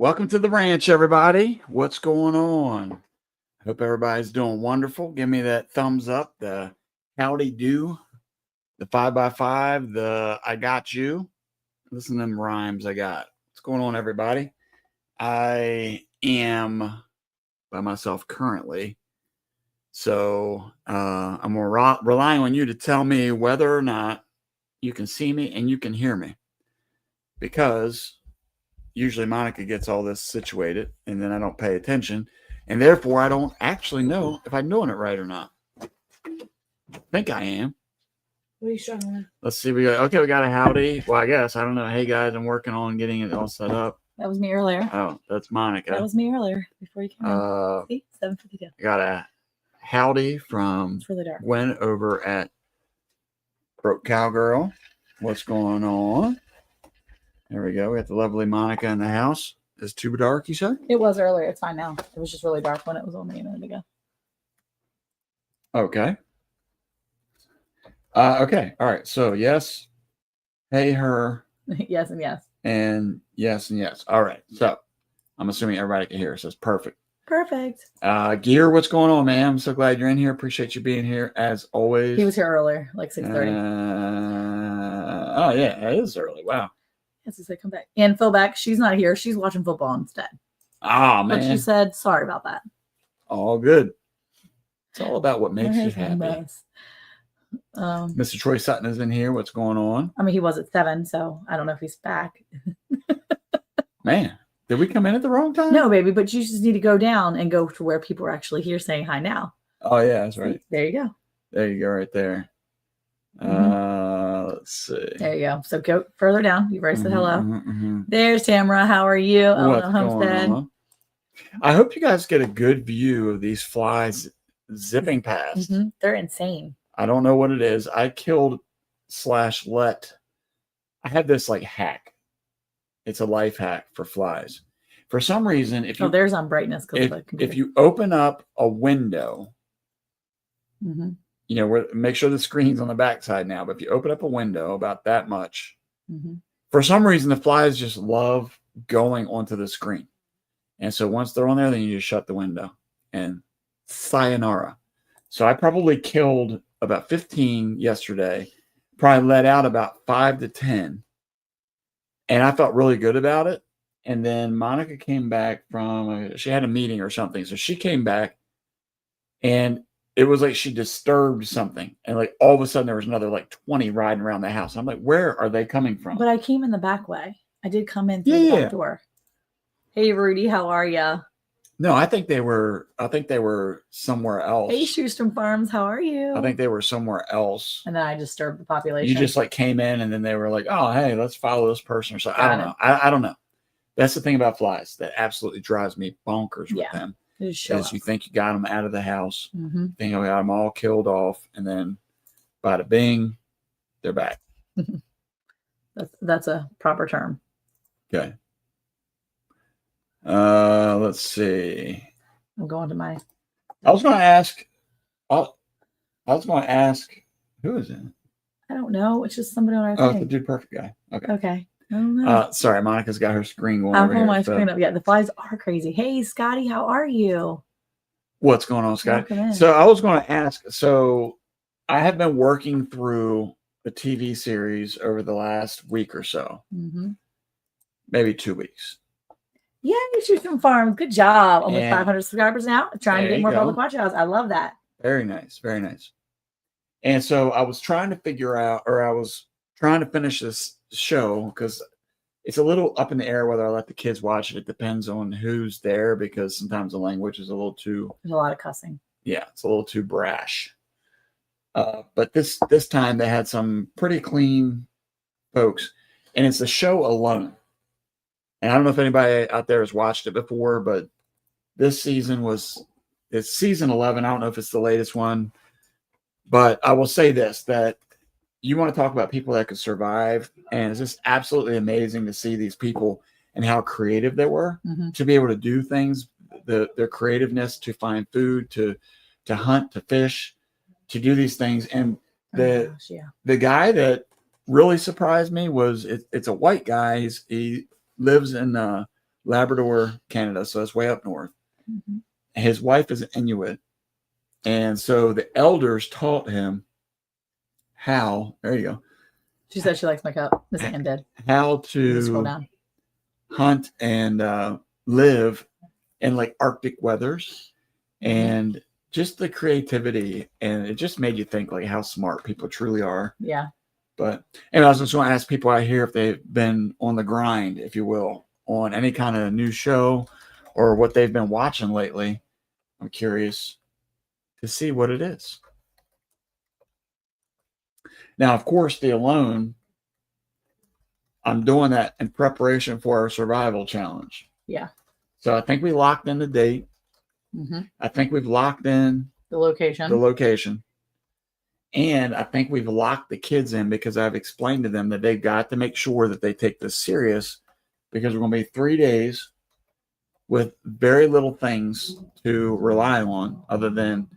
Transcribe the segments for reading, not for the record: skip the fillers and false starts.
Welcome to the ranch, everybody. What's going on? Hope everybody's doing wonderful. Give me that thumbs up, the howdy do, the 5x5, the I got you. Listen to them rhymes I got. What's going on, everybody? I am by myself currently. So I'm relying on you to tell me whether or not you can see me and you can hear me. Because usually Monica gets all this situated and then I don't pay attention. And therefore, I don't actually know if I'm doing it right or not. I think I am. What are you struggling with? Let's see. We got a howdy. Well, I guess. I don't know. Hey, guys, I'm working on getting it all set up. That was me earlier. Oh, that's Monica. That was me earlier before you came in. See? 7:52. I got a howdy from It's really dark. Gwen over at Broke Cowgirl. What's going on? There we go. We got the lovely Monica in the house. Is it too dark, you said? It was earlier. It's fine now. It was just really dark when it was only a minute ago. Okay. Okay. All right. So yes. Hey, her. Yes and yes. And yes and yes. All right. So I'm assuming everybody can hear us. That's perfect. Perfect. Gear, what's going on, man? I'm so glad you're in here. Appreciate you being here as always. He was here earlier, like 6:30. Oh yeah, it is early. Wow. Yes, he said come back. And Phil back. She's not here. She's watching football instead. Oh But man. she said sorry about that. All good. It's all about what makes you There's a happy. mess. Mr. Troy Sutton is in here. What's going on? I mean, he was at 7, so I don't know if he's back. Man, did we come in at the wrong time? No, baby, but you just need to go down and go to where people are actually here saying hi now. Oh yeah, that's right. There you go. There you go, right there. Let's see. There you go. So go further down. You've already said hello. Mm-hmm. There's Tamara. How are you? What's Eleanor Homestead. going on? I hope you guys get a good view of these flies zipping past. Mm-hmm. They're insane. I don't know what it is. I killed /let. I have this like hack. It's a life hack for flies. For some reason, if you there's on brightness if you open up a window, mm-hmm. you know, make sure the screen's on the back side now. But if you open up a window about that much, mm-hmm. for some reason the flies just love going onto the screen. And so once they're on there, then you just shut the window and sayonara. So I probably killed about 15 yesterday, probably let out about 5 to 10. And I felt really good about it. And then Monica came back from, she had a meeting or something. So she came back and it was like she disturbed something. And like all of a sudden there was another like 20 riding around the house. I'm like, where are they coming from? But I came in the back way. I did come in through the back door. Hey, Rudy, how are you? No, I think they were somewhere else. Hey, Shoestrom Farms, how are you? I think they were somewhere else. And then I disturbed the population. You just like came in and then they were like, oh, hey, let's follow this person or something. I don't know. I don't know. That's the thing about flies that absolutely drives me bonkers with them. Is you think you got them out of the house, think you got them all killed off, and then bada bing, they're back. That's a proper term. Okay. Let's see. I'm going to my. I was going to ask. Who is it? I don't know. It's just somebody on our thing. Oh, it's the Dude Perfect guy. Okay. I don't know. Sorry, Monica's got her screen going. I'm pulling my screen up. Yeah, the flies are crazy. Hey, Scotty, how are you? What's going on, Scott? So I was going to ask. So I have been working through the TV series over the last week or so, maybe 2 weeks. Yeah, you shoot some farms. Good job. Almost 500 subscribers now. Trying to get more public watch hours. I love that. Very nice. Very nice. And so I was trying to figure out, or I was trying to finish this show because it's a little up in the air whether I let the kids watch it. It depends on who's there because sometimes the language is a little too. There's a lot of cussing. Yeah, it's a little too brash. But this time they had some pretty clean folks, and it's the show Alone. And I don't know if anybody out there has watched it before, but this season it's season 11. I don't know if it's the latest one, but I will say this, that you want to talk about people that could survive. And it's just absolutely amazing to see these people and how creative they were to be able to do things, their creativeness to find food, to hunt, to fish, to do these things. And the guy that really surprised me was it's a white guy. He lives in Labrador, Canada. So it's way up north. Mhm. His wife is an Inuit. And so the elders taught him how, there you go, She said she likes my cup. Miss Ann did. how Just scroll to down. hunt and live in like Arctic weathers and just the creativity. And it just made you think like how smart people truly are. Yeah. But and I was just going to ask people out here if they've been on the grind, if you will, on any kind of new show or what they've been watching lately. I'm curious to see what it is. Now, of course, the Alone, I'm doing that in preparation for our survival challenge. Yeah. So I think we locked in the date. Mm-hmm. I think we've locked in The location. the location. And I think we've locked the kids in because I've explained to them that they've got to make sure that they take this serious because we're going to be 3 days with very little things to rely on other than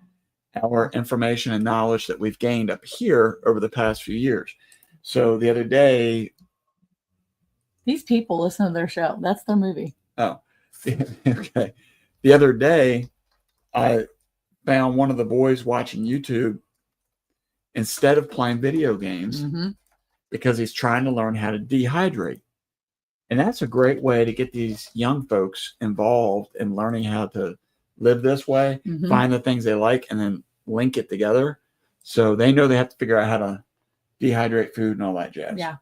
our information and knowledge that we've gained up here over the past few years. So the other day, These people listen to their show. That's their movie. oh, okay. The other day, I found one of the boys watching YouTube instead of playing video games because he's trying to learn how to dehydrate. And that's a great way to get these young folks involved in learning how to live this way, find the things they like, and then link it together. So they know they have to figure out how to dehydrate food and all that jazz. Yeah.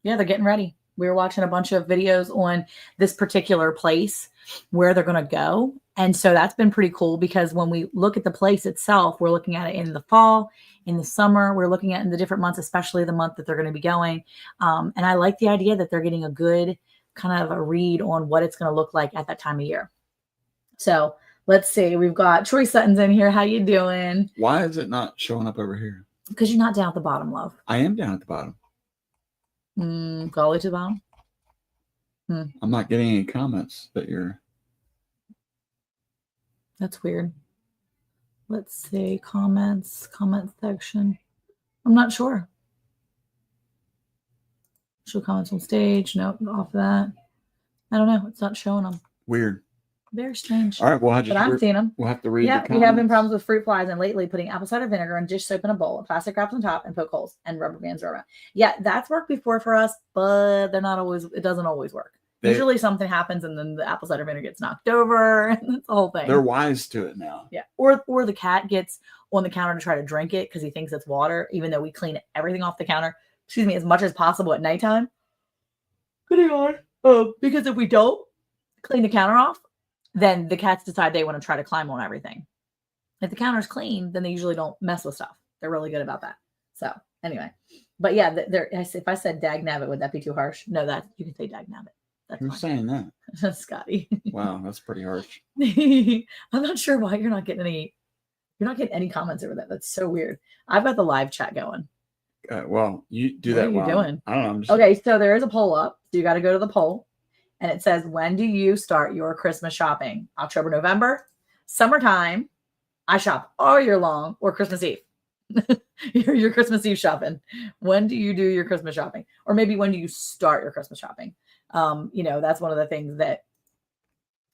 Yeah, they're getting ready. We were watching a bunch of videos on this particular place where they're going to go. And so that's been pretty cool because when we look at the place itself, we're looking at it in the fall, in the summer, we're looking at it in the different months, especially the month that they're going to be going. And I like the idea that they're getting a good kind of a read on what it's going to look like at that time of year. So let's see. We've got Troy Sutton's in here. How you doing? Why is it not showing up over here? Because you're not down at the bottom, love. I am down at the bottom. Go all the way to the bottom. I'm not getting any comments that you're. That's weird. Let's see. Comment section. I'm not sure. Show comments on stage. Nope, off that. I don't know. It's not showing them. Weird. Very strange. All right. Well, but I'm seeing them. We'll have to read. Yeah, the we have been comments. problems with fruit flies and lately putting apple cider vinegar and dish soap in a bowl, plastic wraps on top, and poke holes and rubber bands around. Yeah, that's worked before for us, but they're not always. It doesn't always work. Usually something happens and then the apple cider vinegar gets knocked over and that's the whole thing. They're wise to it now. Yeah. Or the cat gets on the counter to try to drink it because he thinks it's water, even though we clean everything off the counter, as much as possible at nighttime. Good on. Because if we don't clean the counter off, then the cats decide they want to try to climb on everything. If the counter's clean, then they usually don't mess with stuff. They're really good about that. So anyway, but yeah, if I said dag nabbit, would that be too harsh? No, that you can say dag nabbit. That's Who's saying that? Scotty. Wow, that's pretty harsh. I'm not sure why you're not getting any comments over that. That's so weird. I've got the live chat going. Well, you do that. What are you doing? I don't know. Okay, so there is a poll up. So you got to go to the poll. And it says, when do you start your Christmas shopping? October, November, summertime. I shop all year long, or Christmas Eve. your Christmas Eve shopping. When do you do your Christmas shopping? Or maybe when do you start your Christmas shopping? That's one of the things that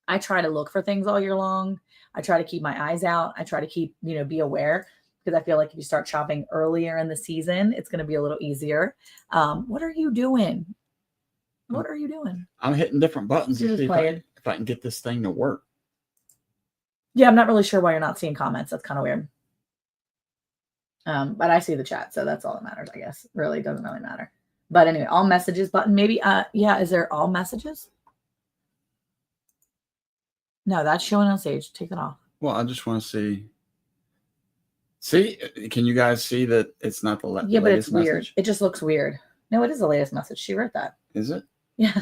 I try to look for things all year long. I try to keep my eyes out. I try to keep, be aware because I feel like if you start shopping earlier in the season, it's going to be a little easier. What are you doing? What are you doing? I'm hitting different buttons to see if I can get this thing to work. Yeah, I'm not really sure why you're not seeing comments. That's kind of weird. But I see the chat, so that's all that matters, I guess. Really doesn't really matter. But anyway, all messages button. Maybe, is there all messages? No, that's showing on stage. Take it off. Well, I just want to see. See, can you guys see that it's not the latest Yeah, but it's weird. Message? It just looks weird. No, it is the latest message. She wrote that. Is it? Yeah.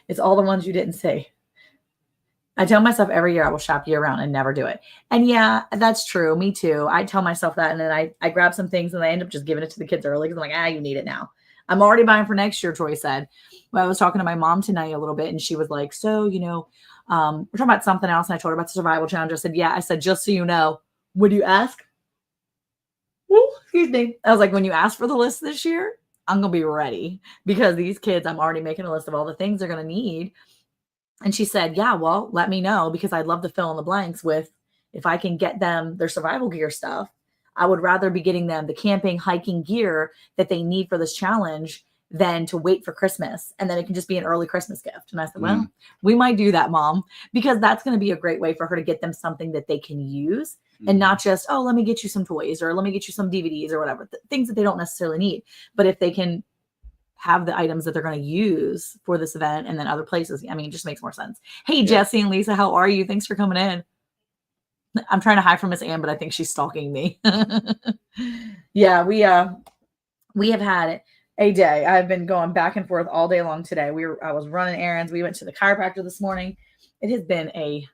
It's all the ones you didn't see. I tell myself every year I will shop year round and never do it. And yeah, that's true. Me too. I tell myself that. And then I grab some things and I end up just giving it to the kids early because I'm like, you need it now. I'm already buying for next year, Troy said. Well, I was talking to my mom tonight a little bit and she was like, so, we're talking about something else. And I told her about the survival challenge. I said, yeah. I said, just so you know, would you ask? Ooh, excuse me. I was like, when you ask for the list this year, I'm going to be ready because these kids, I'm already making a list of all the things they're going to need And she said, yeah, well, let me know because I'd love to fill in the blanks with if I can get them their survival gear stuff. I would rather be getting them the camping, hiking gear that they need for this challenge than to wait for Christmas. And then it can just be an early Christmas gift. And I said, well, we might do that, Mom, because that's going to be a great way for her to get them something that they can use and not just, oh, let me get you some toys or let me get you some DVDs or whatever, things that they don't necessarily need. But if they can have the items that they're going to use for this event and then other places, I mean, it just makes more sense. Hey, Jesse and Lisa, how are you? Thanks for coming in. I'm trying to hide from Miss Ann, but I think she's stalking me. Yeah, we have had a day. I've been going back and forth all day long today. I was running errands. We went to the chiropractor this morning. It has been a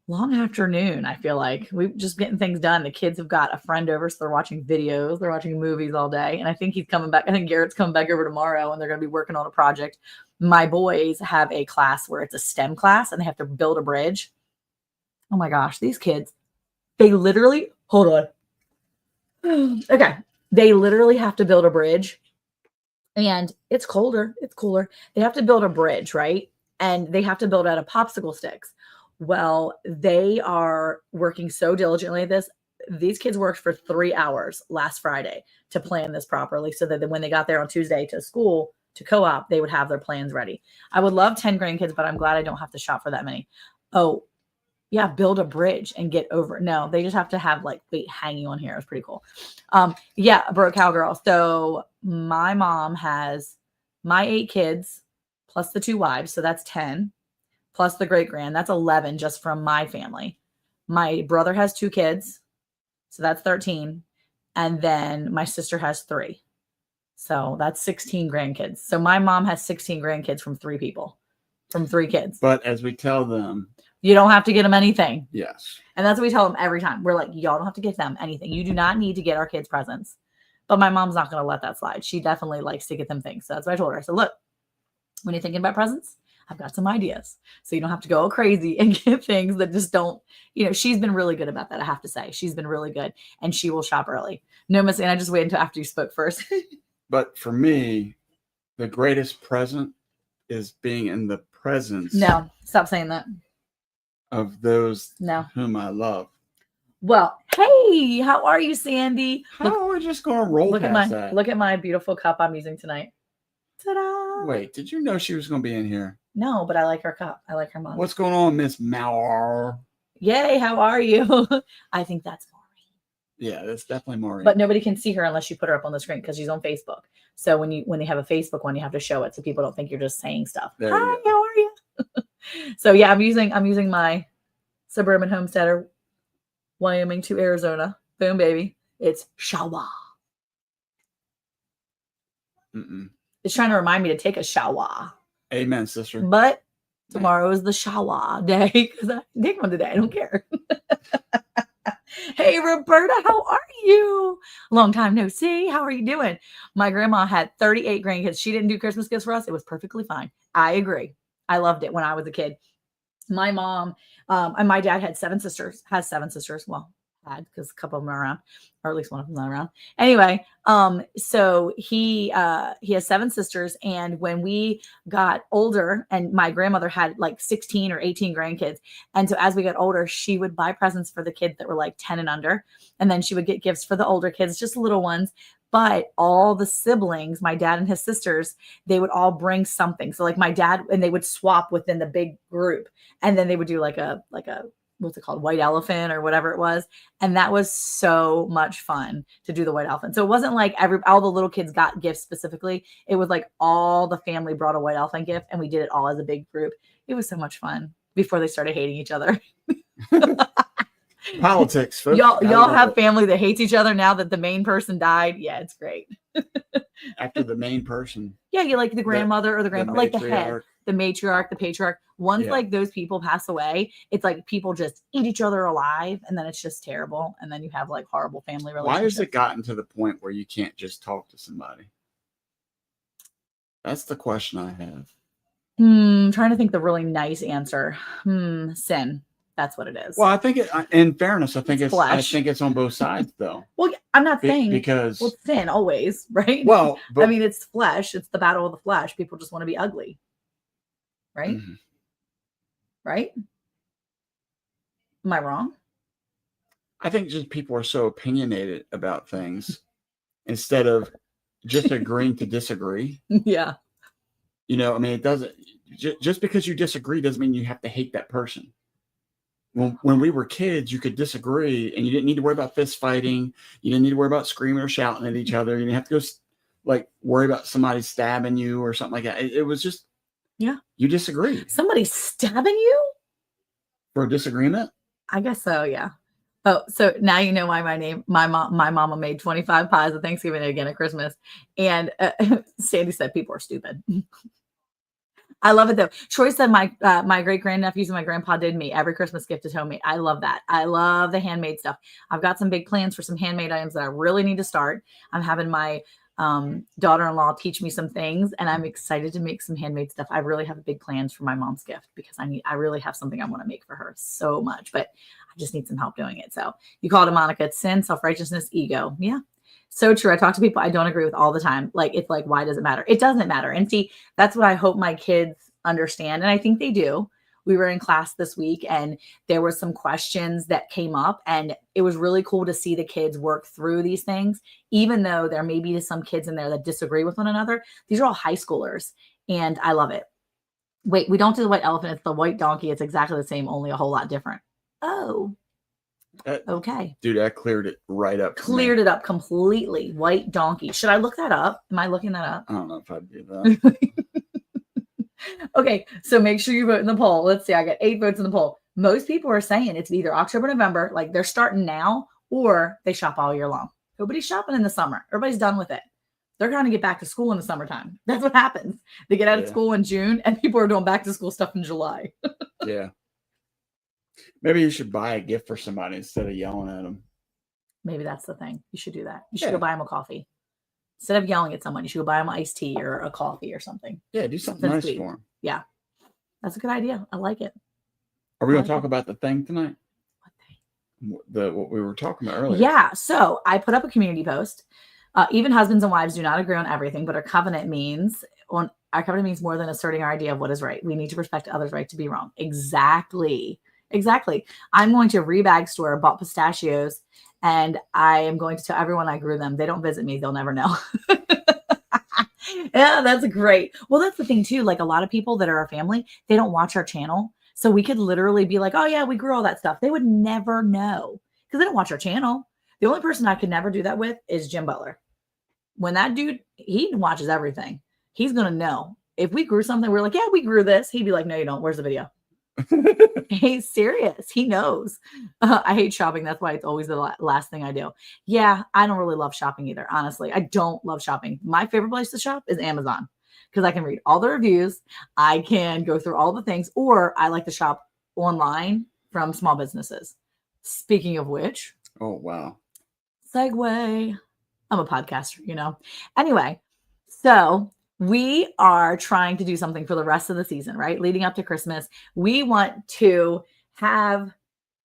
long afternoon. I feel like we're just getting things done. The kids have got a friend over, so they're watching videos. They're watching movies all day. And I think he's coming back. I think Garrett's coming back over tomorrow, and they're going to be working on a project. My boys have a class where it's a STEM class, and they have to build a bridge. Oh my gosh, these kids, they literally, hold on. Okay. They literally have to build a bridge, and it's colder. It's cooler. They have to build a bridge, right? And they have to build out of popsicle sticks. Well, they are working so diligently at this. These kids worked for 3 hours last Friday to plan this properly so that when they got there on Tuesday to school, to co-op, they would have their plans ready. I would love 10 grandkids, but I'm glad I don't have to shop for that many. Oh, yeah, build a bridge and get over. No, they just have to have like weight hanging on here. It's pretty cool. Yeah, broke cowgirl. So my mom has my 8 kids plus the 2 wives. So that's 10 plus the great grand. That's 11 just from my family. My brother has 2 kids. So that's 13. And then my sister has 3. So that's 16 grandkids. So my mom has 16 grandkids from 3 people, from 3 kids. But as we tell them, you don't have to get them anything. Yes. And that's what we tell them every time. We're like, y'all don't have to get them anything. You do not need to get our kids presents. But my mom's not going to let that slide. She definitely likes to get them things. So that's what I told her. I said, look, when you're thinking about presents, I've got some ideas. So you don't have to go crazy and get things that just don't, she's been really good about that. I have to say, she's been really good, and she will shop early. No, Miss Ann, I just wait until after you spoke first. But for me, the greatest present is being in the presence. No, stop saying that. Of those no. whom I love. Well, hey, how are you, Sandy? How are we just going to roll past that? Look at my beautiful cup I'm using tonight. Ta-da! Wait, did you know she was going to be in here? No, but I like her cup. I like her mug. What's going on, Miss Mauer? Yay, how are you? I think that's Maureen. Yeah, that's definitely Maureen. But nobody can see her unless you put her up on the screen because she's on Facebook. So when they have a Facebook one, you have to show it so people don't think you're just saying stuff. There Hi, how are you? So yeah, I'm using my Suburban Homesteader, Wyoming to Arizona. Boom, baby. It's shower. It's trying to remind me to take a shower. Amen, sister. But tomorrow is the shower day because I take one today. I don't care. Hey, Roberta, how are you? Long time no see. How are you doing? My grandma had 38 grandkids. She didn't do Christmas gifts for us. It was perfectly fine. I agree. I loved it when I was a kid. My mom and my dad has 7 sisters. Well, had because a couple of them are around, or at least one of them not around. Anyway, so he has 7 sisters, and when we got older, and my grandmother had like 16 or 18 grandkids, and so as we got older, she would buy presents for the kids that were like 10 and under, and then she would get gifts for the older kids, just little ones. But all the siblings, my dad and his sisters, they would all bring something. So like my dad, and they would swap within the big group, and then they would do like a what's it called? White elephant or whatever it was. And that was so much fun to do the white elephant. So it wasn't like all the little kids got gifts specifically. It was like all the family brought a white elephant gift, and we did it all as a big group. It was so much fun before they started hating each other. Politics, folks. Y'all have family that hates each other now that the main person died. Yeah, it's great. After the main person. Yeah, you like the grandmother or the grandpa, like the head, the matriarch, the patriarch. Once like those people pass away, it's like people just eat each other alive, and then it's just terrible. And then you have like horrible family relationships. Why has it gotten to the point where you can't just talk to somebody? That's the question I have. Trying to think the really nice answer. Sin. That's what it is. Well, I think in fairness, I think it's on both sides though. Well, I'm not saying because sin always, right? Well, I mean, it's flesh. It's the battle of the flesh. People just want to be ugly. Right? Mm-hmm. right? Am I wrong? I think just people are so opinionated about things instead of just agreeing to disagree. Yeah. You know, I mean, it doesn't just because you disagree doesn't mean you have to hate that person. When we were kids, you could disagree and you didn't need to worry about fist fighting. You didn't need to worry about screaming or shouting at each other. You didn't have to go like worry about somebody stabbing you or something like that. It was just, Yeah. you disagreed. Somebody stabbing you? For a disagreement? I guess so, yeah. Oh, so now you know why my mama made 25 pies at Thanksgiving and again at Christmas. And Sandy said people are stupid. I love it though. Troy said my great grandnephews and my grandpa did me. Every Christmas gift is homemade. I love that. I love the handmade stuff. I've got some big plans for some handmade items that I really need to start. I'm having my daughter-in-law teach me some things, and I'm excited to make some handmade stuff. I really have big plans for my mom's gift because I really have something I want to make for her so much, but I just need some help doing it. So you called it, Monica. It's sin, self-righteousness, ego. Yeah. So true. I talk to people I don't agree with all the time. Like, it's like, why does it matter? It doesn't matter. And see, that's what I hope my kids understand. And I think they do. We were in class this week and there were some questions that came up, and it was really cool to see the kids work through these things, even though there may be some kids in there that disagree with one another. These are all high schoolers and I love it. Wait, we don't do the white elephant. It's the white donkey. It's exactly the same, only a whole lot different. Oh, okay. Dude, I cleared it right up. Cleared it up completely. White donkey. Should I look that up? Am I looking that up? I don't know if I'd do that. Okay, so make sure you vote in the poll. Let's see. I got 8 votes in the poll. Most people are saying it's either October, November, like they're starting now, or they shop all year long. Nobody's shopping in the summer. Everybody's done with it. They're going to get back to school in the summertime. That's what happens. They get out of school in June, and people are doing back to school stuff in July. Yeah. Maybe you should buy a gift for somebody instead of yelling at them. Maybe that's the thing. You should do that. You should go buy them a coffee. Instead of yelling at someone, you should go buy them iced tea or a coffee or something. Yeah, do something nice for them. Yeah. That's a good idea. I like it. Are we going to talk about the thing tonight? What thing? What we were talking about earlier. Yeah. So I put up a community post. Even husbands and wives do not agree on everything, but our covenant means more than asserting our idea of what is right. We need to respect others' right to be wrong. Exactly. I'm going to a rebag store, bought pistachios, and I am going to tell everyone I grew them. They don't visit me. They'll never know. Yeah, that's great. Well, that's the thing too. Like, a lot of people that are our family, they don't watch our channel. So we could literally be like, oh yeah, we grew all that stuff. They would never know because they don't watch our channel. The only person I could never do that with is Jim Butler. When that dude, he watches everything. He's going to know. If we grew something, we're like, yeah, we grew this. He'd be like, no, you don't. Where's the video? He's serious. He knows. I hate shopping. That's why it's always the last thing I do. Yeah, I don't really love shopping either. Honestly, I don't love shopping. My favorite place to shop is Amazon because I can read all the reviews. I can go through all the things, or I like to shop online from small businesses. Speaking of which. Oh, wow. Segue. I'm a podcaster, you know. Anyway, so we are trying to do something for the rest of the season, right? Leading up to Christmas. We want to have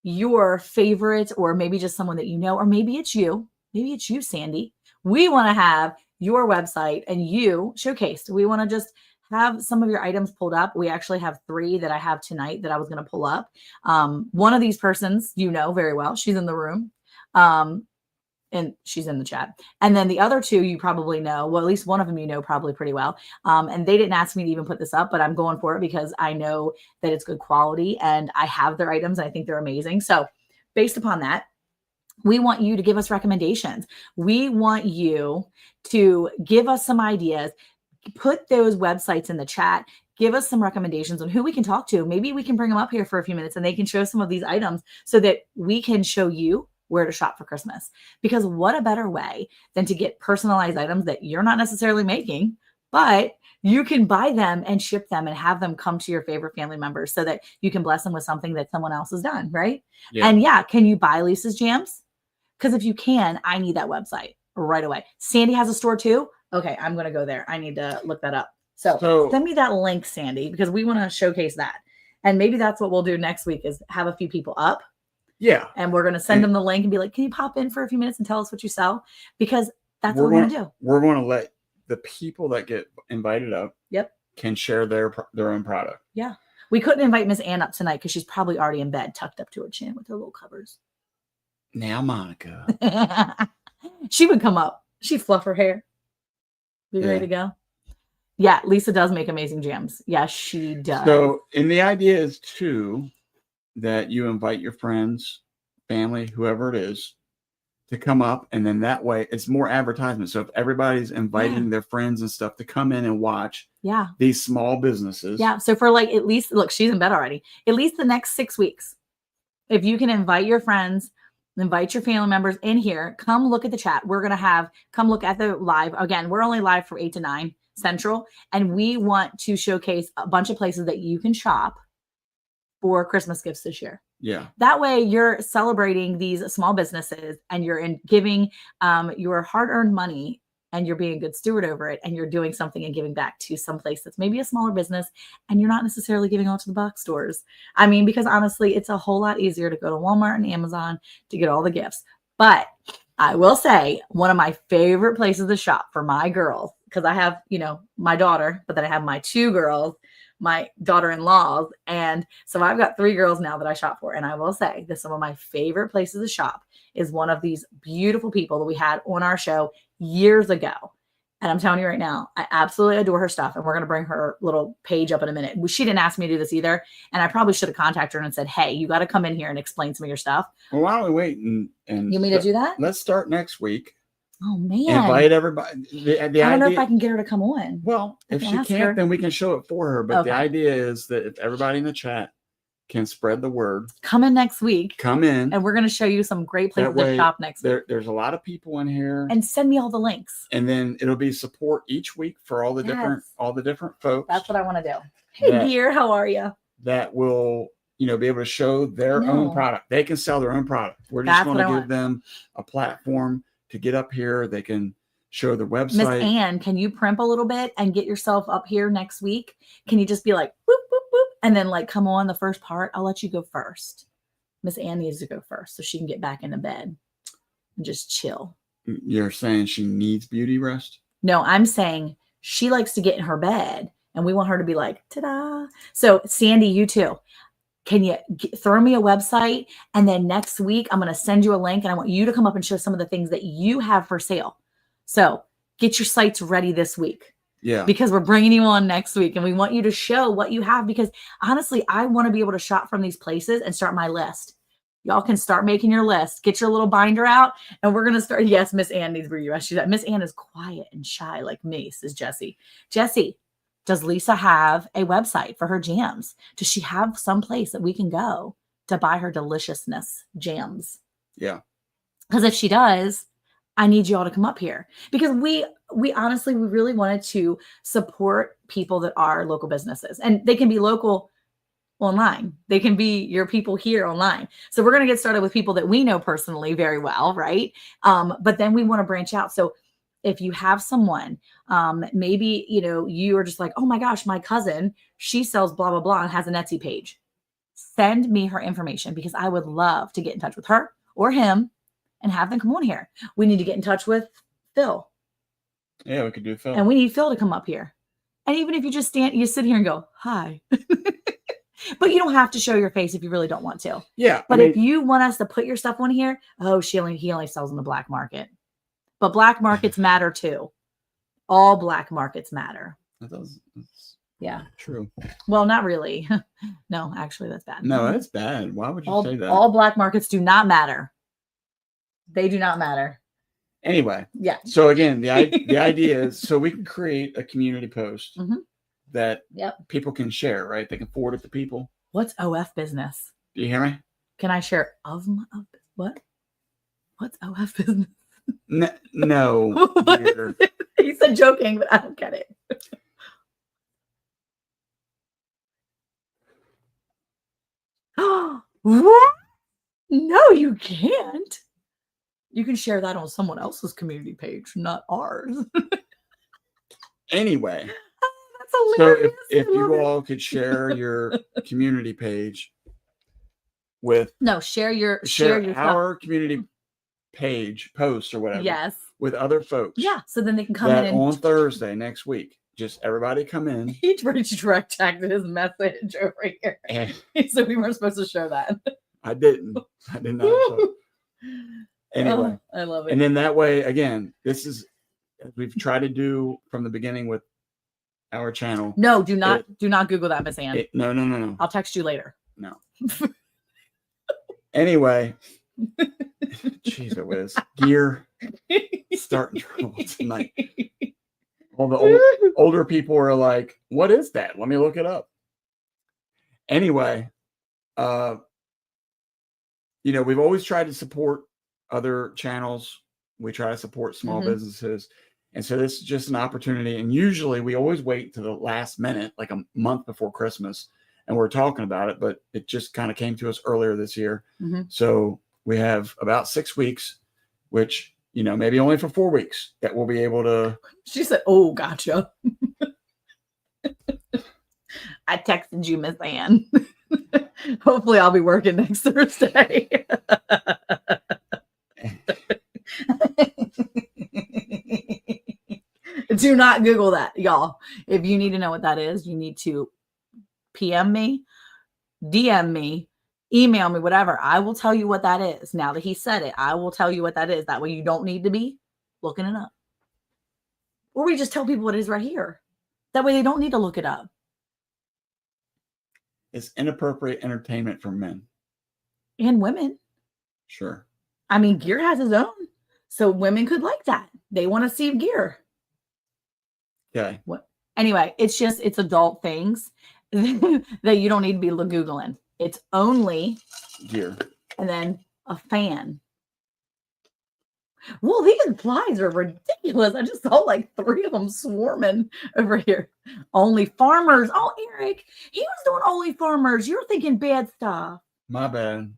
your favorite, or maybe just someone that you know, or maybe it's you. Maybe it's you, Sandy. We want to have your website and you showcased. We want to just have some of your items pulled up. We actually have 3 that I have tonight that I was going to pull up. One of these persons, you know very well. She's in the room. And she's in the chat. And then the other 2 you probably know. Well, at least one of them you know probably pretty well. And they didn't ask me to even put this up, but I'm going for it because I know that it's good quality and I have their items. And I think they're amazing. So based upon that, we want you to give us recommendations. We want you to give us some ideas. Put those websites in the chat. Give us some recommendations on who we can talk to. Maybe we can bring them up here for a few minutes and they can show some of these items so that we can show you where to shop for Christmas. Because what a better way than to get personalized items that you're not necessarily making, but you can buy them and ship them and have them come to your favorite family members so that you can bless them with something that someone else has done, right? Yeah. And yeah, can you buy Lisa's Jams? Because if you can, I need that website right away. Sandy has a store too. Okay, I'm going to go there. I need to look that up. So send me that link, Sandy, because we want to showcase that. And maybe that's what we'll do next week is have a few people up. Yeah. And we're going to send them the link and be like, can you pop in for a few minutes and tell us what you sell? Because that's what we're going to do. We're going to let the people that get invited up can share their own product. Yeah. We couldn't invite Miss Ann up tonight because she's probably already in bed, tucked up to her chin with her little covers. Now, Monica. She would come up. She'd fluff her hair. Be ready to go. Yeah, Lisa does make amazing jams. Yes, she does. So, and the idea is too that you invite your friends, family, whoever it is, to come up, and then that way it's more advertisement. So if everybody's inviting their friends and stuff to come in and watch these small businesses. Yeah. So for like at least, look, she's in bed already. At least the next 6 weeks, if you can invite your friends, invite your family members in here, come look at the chat. We're going to come look at the live. Again, we're only live from 8 to 9 Central, and we want to showcase a bunch of places that you can shop for Christmas gifts this year. Yeah. That way you're celebrating these small businesses, and you're giving your hard-earned money, and you're being a good steward over it, and you're doing something and giving back to some place that's maybe a smaller business, and you're not necessarily giving all to the box stores. I mean, because honestly, it's a whole lot easier to go to Walmart and Amazon to get all the gifts. But I will say one of my favorite places to shop for my girls, because I have, my daughter, but then I have my 2 girls, my daughter-in-laws. And so I've got 3 girls now that I shop for. And I will say that some of my favorite places to shop is one of these beautiful people that we had on our show years ago. And I'm telling you right now, I absolutely adore her stuff. And we're going to bring her little page up in a minute. She didn't ask me to do this either. And I probably should have contacted her and said, hey, you got to come in here and explain some of your stuff. Well, why don't we wait and you mean to do that? Let's start next week. Oh man! Invite everybody. I don't know if I can get her to come on. Well, if she can't, then we can show it for her. But the idea is that if everybody in the chat can spread the word, come in next week. Come in, and we're going to show you some great places to shop next week. There's a lot of people in here, and send me all the links. And then it'll be support each week for all the different folks. That's what I want to do. Hey, dear, how are you? That will be able to show their own product. They can sell their own product. We're just going to give them a platform to get up here. They can show their website. Miss Ann, can you primp a little bit and get yourself up here next week? Can you just be like, whoop, whoop, whoop, and then like come on the first part? I'll let you go first. Miss Ann needs to go first so she can get back into bed and just chill. You're saying she needs beauty rest? No, I'm saying she likes to get in her bed, and we want her to be like, ta-da. So Sandy, you too. Can you throw me a website? And then next week, I'm going to send you a link, and I want you to come up and show some of the things that you have for sale. So get your sites ready this week. Yeah. Because we're bringing you on next week, and we want you to show what you have, because honestly, I want to be able to shop from these places and start my list. Y'all can start making your list. Get your little binder out, and we're going to start. Yes, Miss Ann needs you. Miss Ann is quiet and shy like me, says Jessie. Jessie, does Lisa have a website for her jams? Does she have some place that we can go to buy her deliciousness jams? Yeah. Because if she does, I need you all to come up here, because we honestly, we really wanted to support people that are local businesses, and they can be local online. They can be your people here online. So we're going to get started with people that we know personally very well. Right. But then we want to branch out. So if you have someone, maybe, you are just like, oh my gosh, my cousin, she sells blah, blah, blah, and has an Etsy page. Send me her information, because I would love to get in touch with her or him and have them come on here. We need to get in touch with Phil. Yeah, we could do Phil. And we need Phil to come up here. And even if you just you sit here and go, hi. But you don't have to show your face if you really don't want to. Yeah. But if you want us to put your stuff on here, he only sells in the black market. But black markets matter too. All black markets matter. That's yeah. True. Well, not really. No, actually, that's bad. No, that's bad. Why would you say that? All black markets do not matter. They do not matter. Anyway. Yeah. So again, the idea is so we can create a community post that people can share, right? They can forward it to people. What's OF business? Do you hear me? Can I share what? What's OF business? No. He said joking, but I don't get it. What? No, you can't. You can share that on someone else's community page, not ours. Anyway. That's hilarious. So if you all could share your community page with share our community page post or whatever. Yes. With other folks. Yeah. So then they can come in on Thursday next week. just everybody come in. He retracted his message over here. And So we weren't supposed to show that. I didn't. I did not. Show. Anyway, I love it. And then that way, again, this is we've tried to do from the beginning with our channel. No, do not Google that, Miss Ann. No. I'll text you later. No. Anyway, jeez, it was gear starting trouble tonight. All the older people are like, "What is that? Let me look it up." Anyway, we've always tried to support other channels. We try to support small businesses. And so this is just an opportunity. And usually we always wait to the last minute, like a month before Christmas, and we're talking about it, but it just kind of came to us earlier this year. So we have about 6 weeks, which, maybe only for 4 weeks that we'll be able to. She said, "Oh, gotcha." I texted you, Miss Ann. Hopefully I'll be working next Thursday. Do not Google that, y'all. If you need to know what that is, you need to PM me, DM me, email me, whatever. I will tell you what that is. Now that he said it, I will tell you what that is. That way you don't need to be looking it up. Or we just tell people what it is right here. That way they don't need to look it up. It's inappropriate entertainment for men. And women. Sure. I mean, Gear has his own. So women could like that. They want to see Gear. Okay. What? Anyway, it's adult things that you don't need to be Googling. It's only Gear. And then a fan. Well, these flies are ridiculous. I just saw like 3 of them swarming over here. Only Farmers. Oh, Eric, he was doing Only Farmers. You're thinking bad stuff. My bad.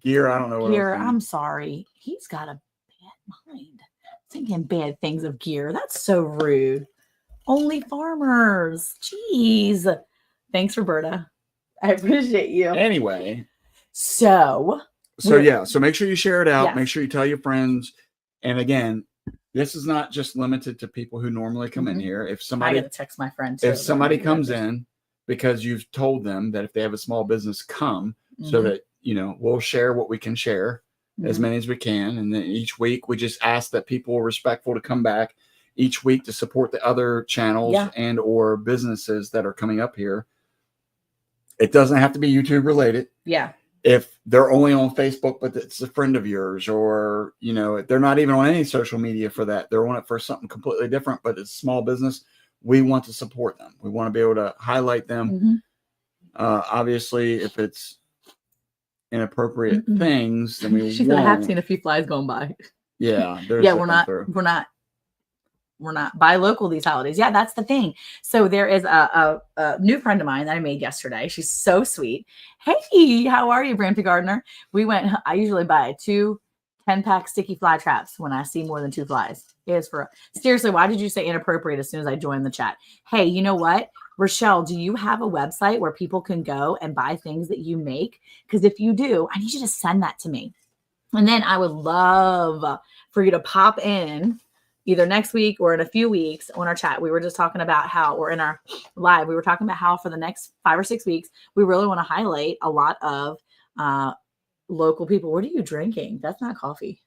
Gear, I don't know what Gear, I'm sorry. He's got a bad mind. Thinking bad things of Gear. That's so rude. Only Farmers. Jeez. Thanks, Roberta. I appreciate you. Anyway. So yeah. So make sure you share it out. Yes. Make sure you tell your friends. And again, this is not just limited to people who normally come in here. If somebody I gotta text my friend too. If somebody comes in because you've told them that if they have a small business, come so that, we'll share what we can share, as many as we can. And then each week we just ask that people are respectful to come back each week to support the other channels and or businesses that are coming up here. It doesn't have to be YouTube related. Yeah. If they're only on Facebook, but it's a friend of yours, or, they're not even on any social media for that. They're on it for something completely different, but it's a small business. We want to support them. We want to be able to highlight them. Obviously, if it's inappropriate things, then we I have seen a few flies going by. Yeah. We're not buy local these holidays. Yeah, that's the thing. So there is a new friend of mine that I made yesterday. She's so sweet. Hey, how are you, Brampton Gardner? I usually buy 2 10-pack sticky fly traps when I see more than 2 flies. It is seriously, why did you say inappropriate as soon as I joined the chat? Hey, you know what? Rochelle, do you have a website where people can go and buy things that you make? Because if you do, I need you to send that to me. And then I would love for you to pop in either next week or in a few weeks on our chat. We were just talking about how, or in our live, we were talking about how for the next 5 or 6 weeks, we really want to highlight a lot of local people. What are you drinking? That's not coffee.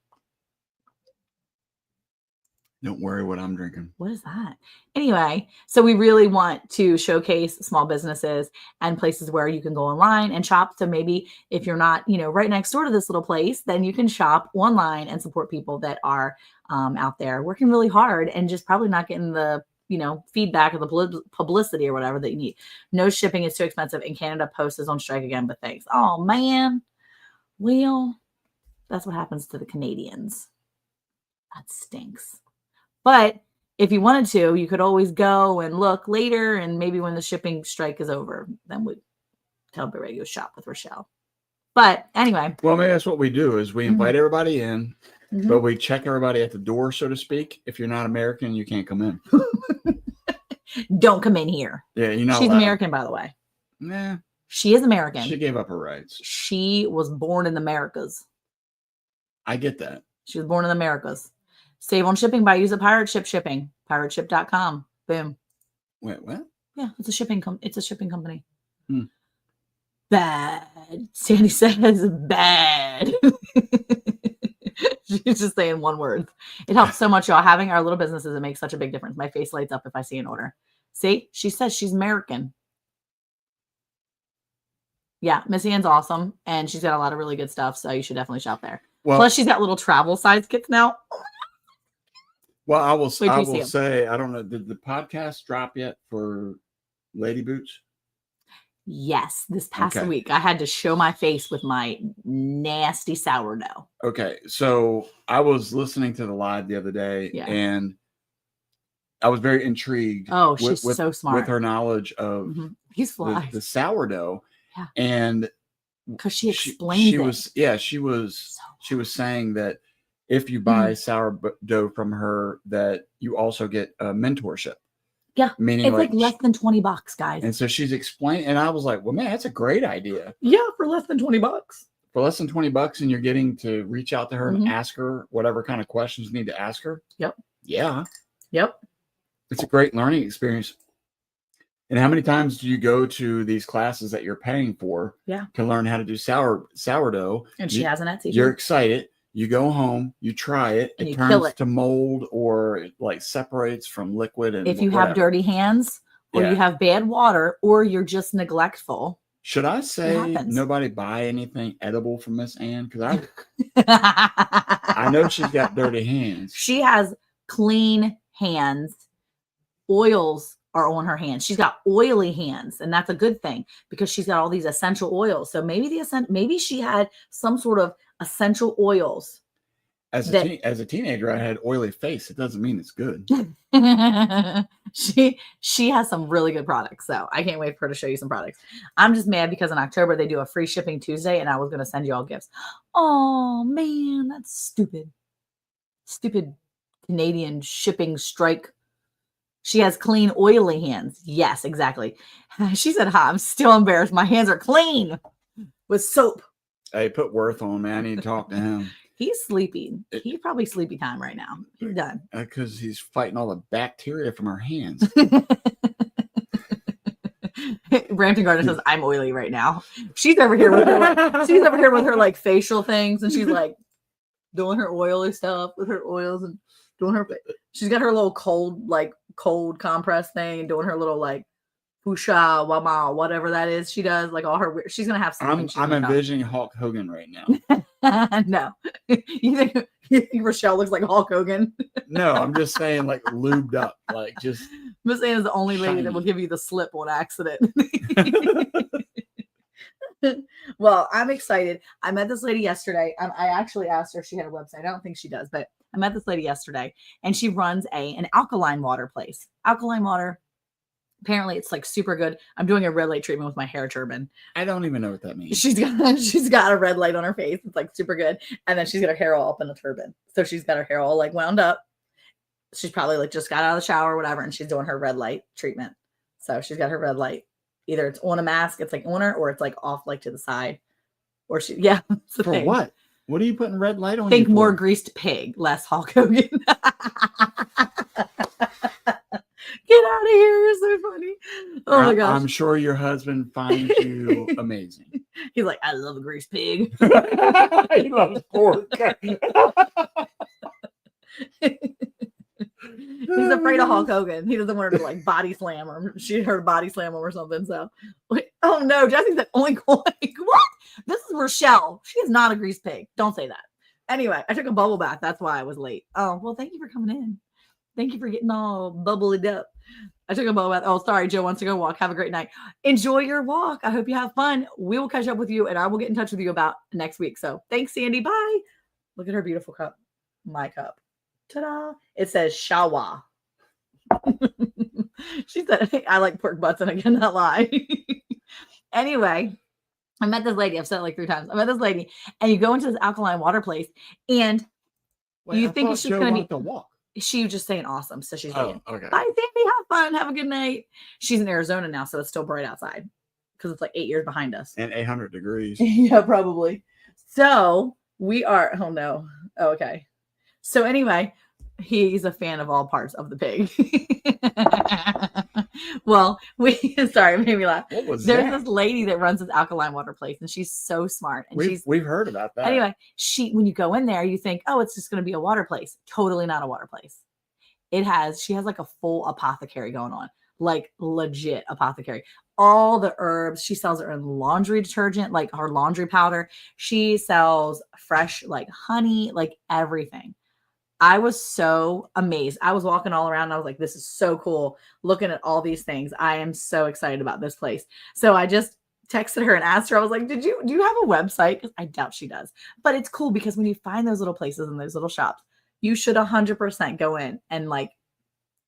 Don't worry what I'm drinking. What is that? Anyway, so we really want to showcase small businesses and places where you can go online and shop. So maybe if you're not, right next door to this little place, then you can shop online and support people that are out there working really hard and just probably not getting the, feedback or the publicity or whatever that you need. No shipping is too expensive, and Canada Post is on strike again, but thanks. Oh, man. Well, that's what happens to the Canadians. That stinks. But if you wanted to, you could always go and look later, and maybe when the shipping strike is over, then we'd tell everybody to go shop with Rochelle. But anyway. Well, maybe that's what we do is we invite everybody in, but we check everybody at the door, so to speak. If you're not American, you can't come in. Don't come in here. Yeah, She's allowed. American, by the way. Nah. She is American. She gave up her rights. She was born in the Americas. I get that. She was born in the Americas. Save on shipping by using Pirate Ship Shipping. Pirateship.com. Boom. Wait, what? Yeah, it's a shipping company. Hmm. Bad. Sandy says bad. She's just saying one word. It helps so much, y'all. Having our little businesses, it makes such a big difference. My face lights up if I see an order. See, she says she's American. Yeah, Miss Ann's awesome, and she's got a lot of really good stuff, so you should definitely shop there. Well, Plus, she's got little travel size kits now. well, I will Wait till you see 'em. say, I don't know, did the podcast drop yet for Lady Boots? Yes, this past Okay. week I had to show my face with my nasty sourdough. Okay, so I was listening to the live the other day, Yeah. and I was very intrigued. Oh, she's so smart. With her knowledge of Mhm. He's fly the sourdough, Yeah. and because she she explains it. was she was saying that if you buy sourdough from her, that you also get a mentorship. Yeah, Meaning it's like less than $20, guys. And so she's explaining, and I was like, well, man, that's a great idea. Yeah, for less than $20. For less than $20, and you're getting to reach out to her and Mhm. ask her whatever kind of questions you need to ask her. Yep. Yeah. Yep. It's a great learning experience. And how many times do you go to these classes that you're paying for Yeah. to learn how to do sourdough? And she has an Etsy. You're excited. You go home, you try it, And it you kill turns it. to mold, or it like separates from liquid. And If you whatever. have dirty hands, or Yeah. you have bad water, or you're just neglectful. Should I say happens. nobody buy anything edible from Miss Ann? Because I know she's got dirty hands. She has clean hands. Oils are on her hands. She's got oily hands, and that's a good thing because she's got all these essential oils. So maybe she had some sort of essential oils. As a teenager, I had oily face. It doesn't mean it's good. She has some really good products, so I can't wait for her to show you some products. I'm just mad because in October they do a free shipping Tuesday, and I was going to send you all gifts. Oh man, that's stupid. Stupid Canadian shipping strike. She has clean, oily hands. Yes, exactly. She said, "Hi, I'm still embarrassed. My hands are clean with soap." Hey, put Worth on, man. I need to talk to him. He's sleeping. He's probably sleepy time right now. He's done. Because he's fighting all the bacteria from her hands. Brampton Gardner says, "I'm oily right now." She's over here with her like facial things, and she's like doing her oily stuff with her oils and doing her. She's got her little cold compress thing, and doing her little like Fusha Wama, whatever that is. She does like all her. She's gonna have something. I'm envisioning Hulk Hogan right now. No, you think Rochelle looks like Hulk Hogan? No, I'm just saying like lubed up, like just. Miss Ann is the only lady shiny. that will give you the slip on accident. Well, I'm excited. I met this lady yesterday. I actually asked her if she had a website. I don't think she does, but I met this lady yesterday, and she runs an alkaline water place. Alkaline water. Apparently, it's like super good. I'm doing a red light treatment with my hair turban. I don't even know what that means. She's got a red light on her face. It's like super good. And then she's got her hair all up in a turban. So she's got her hair all like wound up. She's probably like just got out of the shower or whatever, and she's doing her red light treatment. So she's got her red light. Either it's on a mask, it's like on her, or it's like off like to the side. Or it's the For thing. what? What are you putting red light on? Think you for? more greased pig, less Hulk Hogan. Get out of here. You're so funny. Oh my gosh. I'm sure your husband finds you amazing. He's like, I love a greased pig. He loves pork. He's afraid of Hulk Hogan. He doesn't want her to like body slam or she heard body slam him or something. So, oh no, Jesse said oink oink. What? This is Rochelle. She is not a greased pig. Don't say that. Anyway, I took a bubble bath. That's why I was late. Oh, well, thank you for coming in. Thank you for getting all bubbled up. I took a bubble bath. Oh, sorry. Joe wants to go walk. Have a great night. Enjoy your walk. I hope you have fun. We will catch up with you and I will get in touch with you about next week. So thanks, Sandy. Bye. Look at her beautiful cup. My cup. Ta-da. It says Shawa. She said, I like pork butts and I cannot lie. Anyway, I met this lady. I've said it like 3 times. I met this lady and you go into this alkaline water place and you think it's just going to be to walk. She was just saying awesome. So she's like, okay. bye, Sandy. Have fun. Have a good night. She's in Arizona now, so it's still bright outside because it's like 8 years behind us. And 800 degrees. Yeah, probably. So we are, oh no. Okay. So anyway, he's a fan of all parts of the pig. Well, sorry, it made me laugh. What was There's that? this lady that runs this alkaline water place, and she's so smart. And We've heard about that. anyway, when you go in there, you think, oh, it's just going to be a water place. Totally not a water place. She has like a full apothecary going on, like legit apothecary. All the herbs, she sells her own laundry detergent, like her laundry powder. She sells fresh, like honey, like everything. I was so amazed. I was walking all around and I was like, this is so cool. Looking at all these things. I am so excited about this place. So I just texted her and asked her, I was like, do you have a website? Because I doubt she does. But it's cool because when you find those little places and those little shops, you should 100% go in and like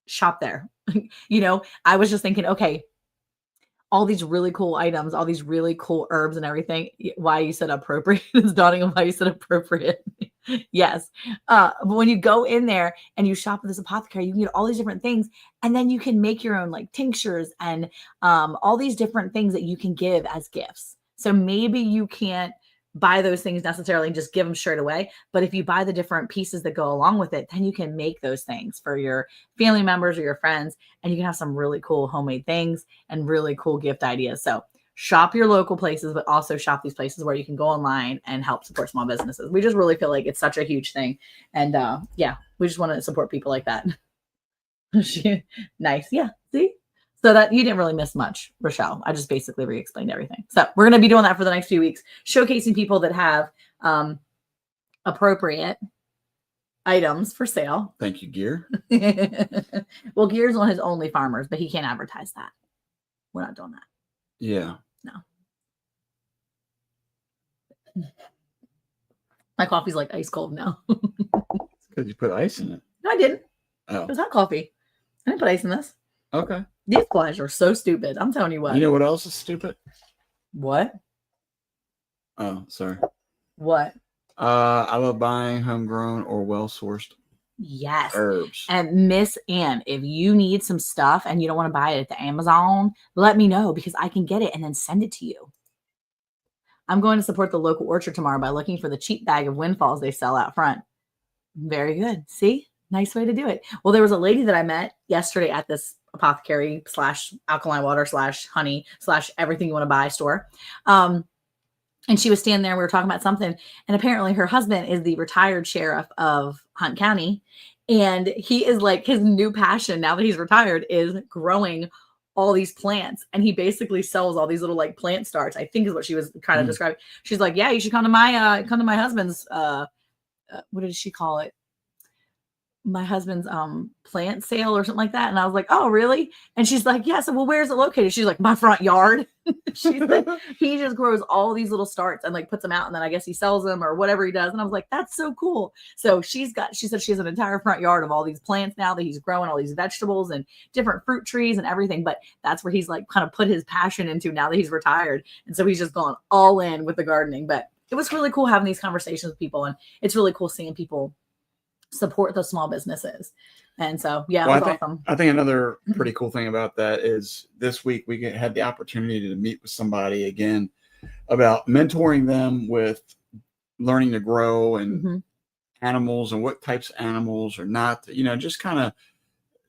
shop there. I was just thinking, okay, all these really cool items, all these really cool herbs and everything. Why you said appropriate is dawning on why you said appropriate. Yes. But when you go in there and you shop at this apothecary, you can get all these different things. And then you can make your own like tinctures and all these different things that you can give as gifts. So maybe you can't buy those things necessarily and just give them straight away. But if you buy the different pieces that go along with it, then you can make those things for your family members or your friends. And you can have some really cool homemade things and really cool gift ideas. So shop your local places, but also shop these places where you can go online and help support small businesses. We just really feel like it's such a huge thing. And we just want to support people like that. Nice. Yeah. See? So that you didn't really miss much, Rochelle. I just basically re-explained everything. So we're going to be doing that for the next few weeks, showcasing people that have appropriate items for sale. Thank you, Gear. Well, Gear's on his Only Farmers, but he can't advertise that. We're not doing that. Yeah. No. My coffee's like ice cold now. Because you put ice in it. No, I didn't. Oh. It was hot coffee. I didn't put ice in this. Okay. These guys are so stupid. I'm telling you what. You know what else is stupid? What? Oh, sorry. What? I love buying homegrown or well-sourced Yes. herbs. And Miss Ann, if you need some stuff and you don't want to buy it at the Amazon, let me know because I can get it and then send it to you. I'm going to support the local orchard tomorrow by looking for the cheap bag of windfalls they sell out front. Very good. See? Nice way to do it. Well, there was a lady that I met yesterday at this apothecary / alkaline water / honey / everything you want to buy store. And she was standing there. We were talking about something. And apparently her husband is the retired sheriff of Hunt County. And he is like, his new passion now that he's retired is growing all these plants. And he basically sells all these little like plant starts, I think is what she was kind of describing. She's like, yeah, you should come to my husband's, what did she call it? My husband's plant sale or something like that. And I was like, oh, really? And she's like, yeah. So, well, where's it located? She's like, my front yard. She's like, he just grows all these little starts and like puts them out. And then I guess he sells them or whatever he does. And I was like, that's so cool. So she said she has an entire front yard of all these plants now that he's growing, all these vegetables and different fruit trees and everything. But that's where he's like kind of put his passion into now that he's retired. And so he's just gone all in with the gardening. But it was really cool having these conversations with people. And it's really cool seeing people support those small businesses. And so, yeah, Well, it was awesome. I think another pretty cool thing about that is this week we had the opportunity to meet with somebody again about mentoring them with learning to grow and animals and what types of animals or not, just kind of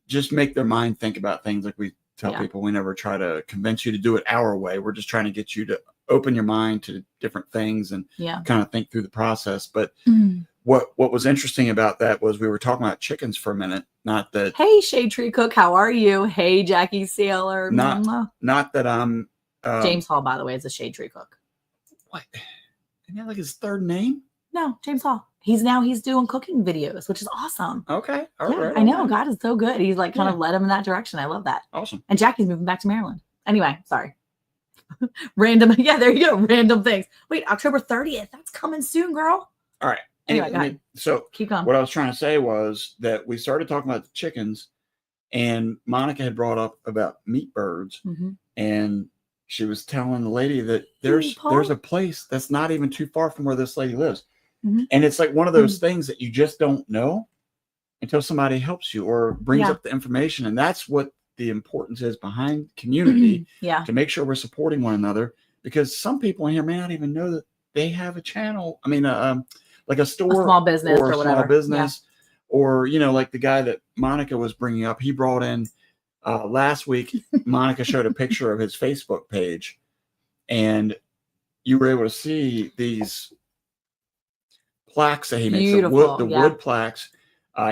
just make their mind think about things. Like we tell people, we never try to convince you to do it our way. We're just trying to get you to open your mind to different things and kind of think through the process. But what was interesting about that was we were talking about chickens for a minute. Not that. Hey, Shade Tree Cook, how are you? Hey, Jackie Sailor. Not that I'm. James Hall, by the way, is a Shade Tree Cook. What? Isn't that like his third name? No, James Hall. He's doing cooking videos, which is awesome. Okay. All right. I know. God is so good. He's like kind of led him in that direction. I love that. Awesome. And Jackie's moving back to Maryland. Anyway, sorry. Random. Yeah, there you go. Random things. Wait, October 30th. That's coming soon, girl. All right. Anyway, so keep going. What I was trying to say was that we started talking about the chickens, and Monica had brought up about meat birds, and she was telling the lady that there's a place that's not even too far from where this lady lives, and it's like one of those things that you just don't know until somebody helps you or brings up the information, and that's what the importance is behind community. To make sure we're supporting one another, because some people in here may not even know that they have a channel. I mean, like a store, a small business or whatever, small business, or like the guy that Monica was bringing up, he brought in Last week, Monica showed a picture of his Facebook page, and you were able to see these plaques that he makes, Beautiful, the yeah. wood plaques.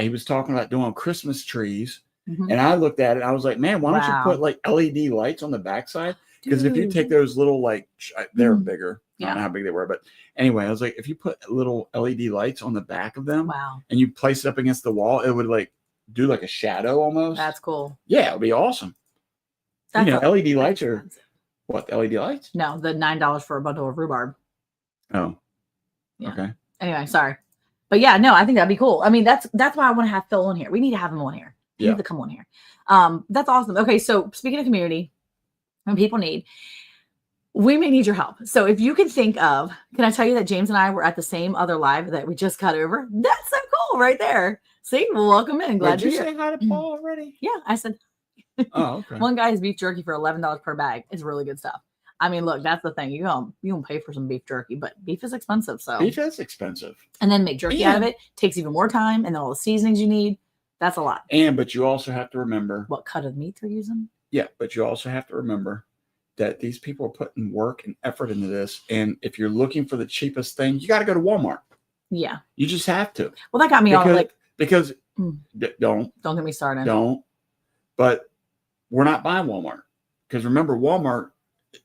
He was talking about doing Christmas trees, Mhm. and I looked at it. I was like, man, why don't you Wow. put like LED lights on the backside? Because if you take Dude. those little like they're Mhm. bigger. I Yeah. don't know how big they were, but anyway, I was like, if you put little LED lights on the back of them Wow. and you place it up against the wall, it would like do like a shadow almost. That's cool. Yeah, it would be awesome. That's LED lights that's are expensive. what? The LED lights? No, the $9 for a bundle of rhubarb. Oh, Yeah. okay. Anyway, sorry. But yeah, no, I think that'd be cool. I mean, that's why I want to have Phil on here. We need to have him on here. He needs to come on here. That's awesome. Okay, so speaking of community and people need, we may need your help. So if you can think of, can I tell you that James and I were at the same other live that we just got over? That's so cool right there. See, well, welcome in. Glad Did you you're say here. hi to Paul already? Yeah, I said Oh, okay. one guy has beef jerky for $11 per bag. It's really good stuff. I mean, look, that's the thing. You don't pay for some beef jerky, but beef is expensive. So Beef is expensive. and then make jerky out of it takes even more time, and then all the seasonings you need. That's a lot. But you also have to remember What cut of meat they're using. Yeah, but you also have to remember that these people are putting work and effort into this. And if you're looking for the cheapest thing, you got to go to Walmart. Yeah. You just have to. Well, that got me all like. Because don't get me started. Don't. But we're not buying Walmart. Because remember, Walmart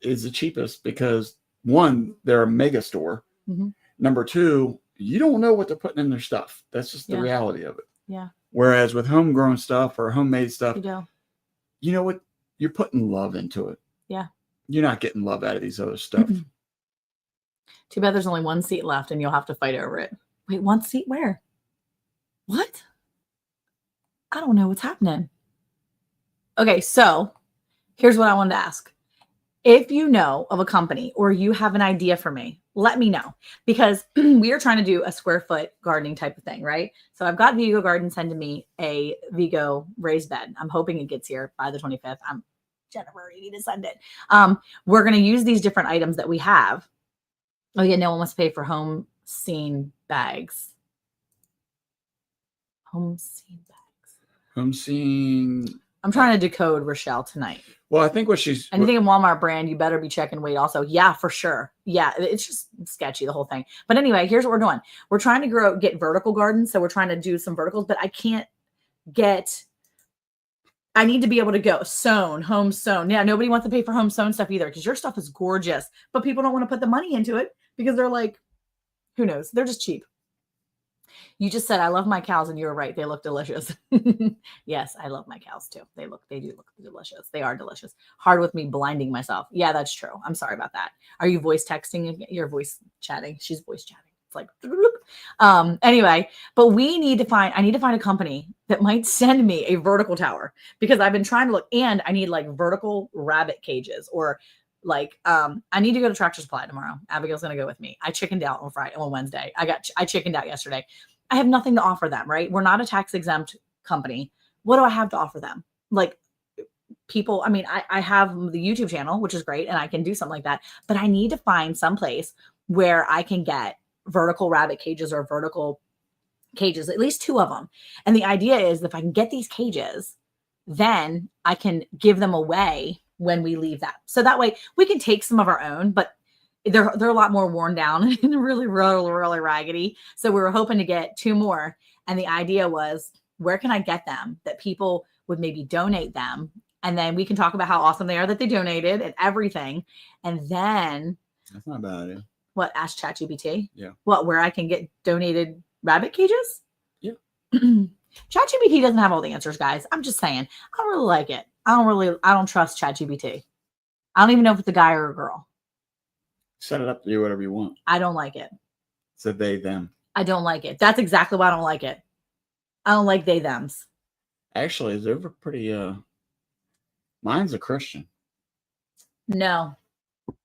is the cheapest because, one, they're a mega store. Mm-hmm. Number two, you don't know what they're putting in their stuff. That's just the reality of it. Yeah. Whereas with homegrown stuff or homemade stuff, you know what? You're putting love into it. Yeah. You're not getting love out of these other stuff. Mm-hmm. Too bad there's only one seat left and you'll have to fight over it. Wait, one seat where? What? I don't know what's happening. Okay, so here's what I wanted to ask. If you know of a company or you have an idea for me, let me know, because we are trying to do a square foot gardening type of thing, right? So I've got Vigo Garden sending me a Vigo raised bed. I'm hoping it gets here by the 25th. I'm Jennifer ready to send it. We're going to use these different items that we have. Oh yeah, no one wants to pay for home scene bags. Home scene bags. Home scene. I'm trying to decode Rochelle tonight. Well, I think what she's anything in Walmart brand, you better be checking weight also. Yeah, for sure. Yeah, it's just sketchy, the whole thing. But anyway, here's what we're doing. We're trying to get vertical gardens. So we're trying to do some verticals, but I need to be able to go home sewn. Yeah, nobody wants to pay for home sewn stuff either, because your stuff is gorgeous, but people don't want to put the money into it because they're like, who knows? They're just cheap. You just said, I love my cows, and you were right. They look delicious. Yes, I love my cows too. They do look delicious. They are delicious. Hard with me blinding myself. Yeah, that's true. I'm sorry about that. Are you voice texting? You're voice chatting. She's voice chatting. It's like, anyway, but I need to find a company that might send me a vertical tower, because I've been trying to look, and I need like vertical rabbit cages, or like, I need to go to Tractor Supply tomorrow. Abigail's going to go with me. I chickened out on Wednesday. I chickened out yesterday. I have nothing to offer them, right? We're not a tax exempt company. What do I have to offer them? Like, people, I mean, I have the YouTube channel, which is great, and I can do something like that, but I need to find some place where I can get vertical rabbit cages or vertical cages, at least 2 of them. And the idea is, if I can get these cages, then I can give them away when we leave that. So that way we can take some of our own, but they're a lot more worn down and really raggedy. So we were hoping to get 2 more. And the idea was, where can I get them that people would maybe donate them? And then we can talk about how awesome they are that they donated and everything. And then that's not a bad idea. What? Ask ChatGPT? Yeah. What? Where I can get donated rabbit cages? Yeah. ChatGPT doesn't have all the answers, guys. I'm just saying. I don't really like it. I don't trust ChatGPT. I don't even know if it's a guy or a girl. Set it up to do whatever you want. I don't like it. So they, them. I don't like it. That's exactly why I don't like it. I don't like they, thems. Actually, they're pretty, mine's a Christian. No.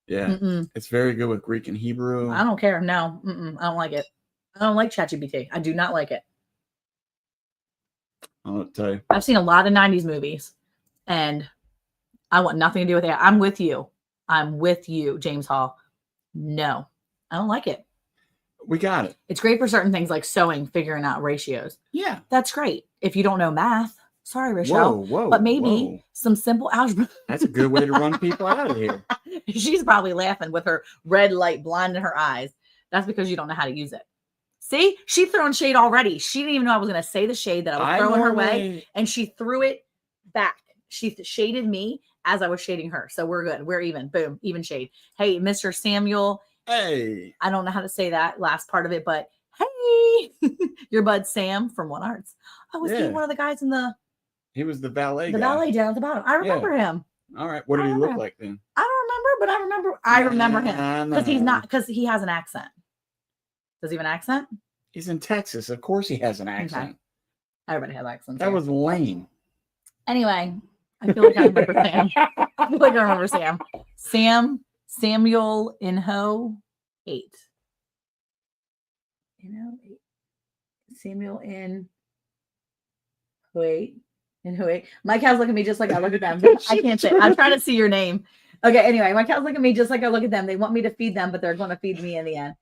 Yeah. Mm-mm. It's very good with Greek and Hebrew. I don't care. No. Mm-mm. I don't like it. I don't like ChatGPT. I do not like it. I'll tell you. I've seen a lot of 90s movies, and I want nothing to do with it. I'm with you. I'm with you, James Hall. No, I don't like it. We got it. It's great for certain things like sewing, figuring out ratios. Yeah. That's great. If you don't know math, Sorry, Rochelle. Whoa, But maybe whoa. some simple algebra. That's a good way to run people out of here. She's probably laughing with her red light blinding her eyes. That's because you don't know how to use it. See, she throwing shade already. She didn't even know I was going to say the shade that I was throwing her way, and she threw it back. She shaded me as I was shading her. So we're good. We're even. Boom, even shade. Hey, Mr. Samuel. Hey. I don't know how to say that last part of it, but hey, your bud Sam from One Arts. Oh, was he one of the guys in the... He was the valet guy. The valet down at the bottom. I remember him. All right. What did he look like then? I don't remember, but I remember him. Because he has an accent. Does he have an accent? He's in Texas. Of course he has an accent. Okay. Everybody has accents. That was lame. Anyway, I feel like I remember Sam. I feel like I remember Sam. Samuel Inho 8. Samuel in wait. And who? My cows look at me just like I look at them. I can't say. I'm trying to see your name. Okay. Anyway, my cows look at me just like I look at them. They want me to feed them, but they're going to feed me in the end.